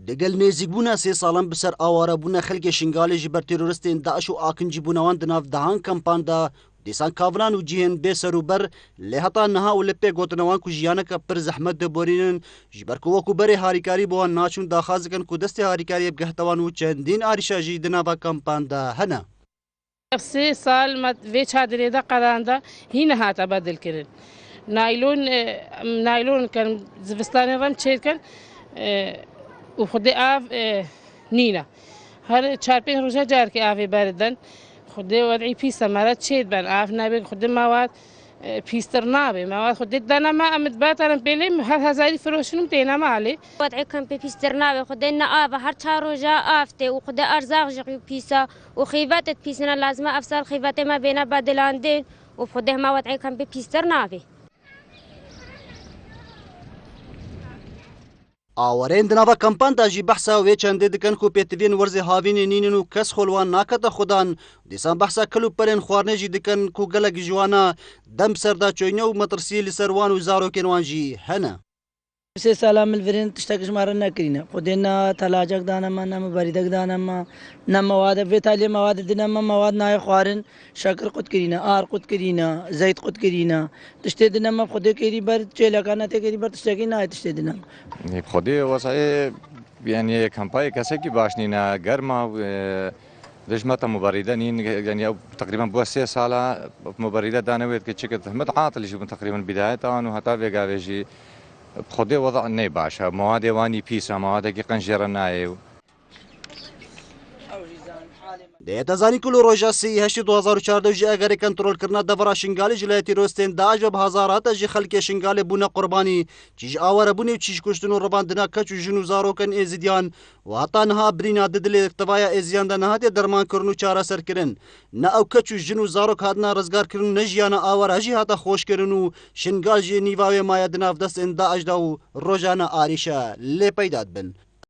دەگەل نێزیکبوونە سێ ساڵان بەسەر ئاوارەبوونە خەڵکی شنگالێ ji ber تێرۆریستên Daeş û akincîbûnewan di nav dehan kampanدا dîsan kaviran û cihên bê serûber lê heta niha û li pê gotinewan ku jiyaneke pir zehmet diborînin ji ber ku wekû berê harîkarî bi wan naçûn daxwaz dikin ku destê harîkariyê bigehtawan û çendîn arîşa jî di nava kampanda hene. سێ سال vê çadirê de qeranda hîne hate bedilkirin. Naylon kirin zivistanê rem çêdikin û xwedê av nîne. Her 4-5 roja carekê avê beridin. Xwedê wedî pîsa me re çê dibin. Av nebe xwedê mewad pîstir nabe. Mewad xwedê dene me em dibetarin pêlê her hezarî firoşînim têne malê. وضعكم بيستر نابي خدنا آبا هر تاروجا آفتي وخدا أرزاق جقي بيسا وخيبات بيسنا لازم أفصل خيبات ما بين بدلاندين وخده ما وضعكم بيستر نابي ئاوەرێن di nava kampanda jî behsa wê çendê dikin ku pêtiviyên werzê havînê nînin û kes xolwan nakete xudan dîsan behsa kil û perên xwarinê jî dikin ku gelek jwana dem serda çoyne û metirsiyê li ser wan û zarokên wan jî hene. سێ سالا ملڤرین تشتێکش مارە نەکرینە خودێنا تەلاجەک دانەمە نەمە بەریدەک دانەمە نەمەوادە بێتالێ مەوادە دنەمە مەواد نایە خوارن شەکر قوتکرینە ئار قوتکرینە زەیت قوتکرینە تشتێ دنەمە خودێکێری بەر چێلەکانە تێکێری بەر تشتێکی نایە تشتێ دنەم خودێ وەسایە یعنی کەمپای کەسێکی باش نینە گەرمە دژمەتە مبەریدە نین یعنی تقریبا بووە 3 ساڵە مبەریدە دانەوێت کە چێکت هەمەت عاتلیشی بوون تقریبا بیدایەتەوان و هەتا بێگاوێژی خودێ وەضع نەی باشە مەوادێوانی پیسە مەوادێکی قەنجێرە نایە و دەیەتە زانی کل و ڕۆژە 2014 ji egerê kontrolkirina devera şingalê ji layê tîroristên Daeş ve bi hezarata jî xelkê şingalê bûne qurbanî çî ji awerebûnê û çî ji kuştin û revandina keç û jin û zarokên êzidiyan û heta niha birîna di dilê tivaya êziyan de nehatiye dermankirin û çareserkirin. Ne ew keç û jin û zarok hatina rizgarkirin û ne jiyana awera jî hata xweşkirin û şingal jî nîva wê maye di nav destên Daeş de û rojane arîşe lê peyda dibin.